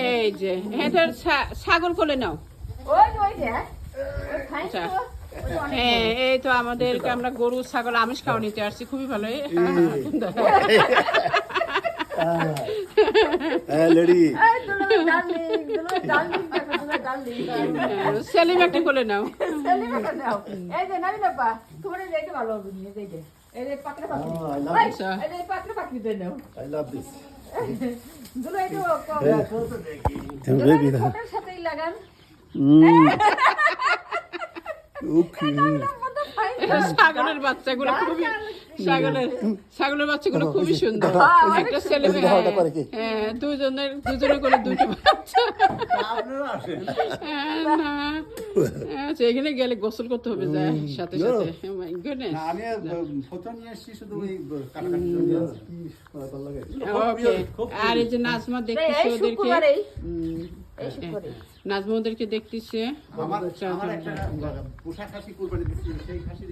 এই যে এদের ছাগল কোলে নাও। আচ্ছা, হ্যাঁ এই তো আমাদেরকে আমরা গরু ছাগল আমিষ খাওয়া নিতে আসছি, খুবই ভালো। সেলিম একটা কোলে নাও। ছাগলের বাচ্চাগুলো খুবই ছাগলের বাচ্চাগুলো খুবই সুন্দর। একটা ছেলে হ্যাঁ দুজনে করে দুটো বাচ্চা। আচ্ছা, এখানে গেলে গোসল করতে হবে যায় সাথে সাথে। আর এই যে নাজমা দেখতেছে ওদেরকে, নাজমা ওদেরকে দেখতেছে। পোশাক খাসি কুরবানি দিচ্ছি, সেই খাসি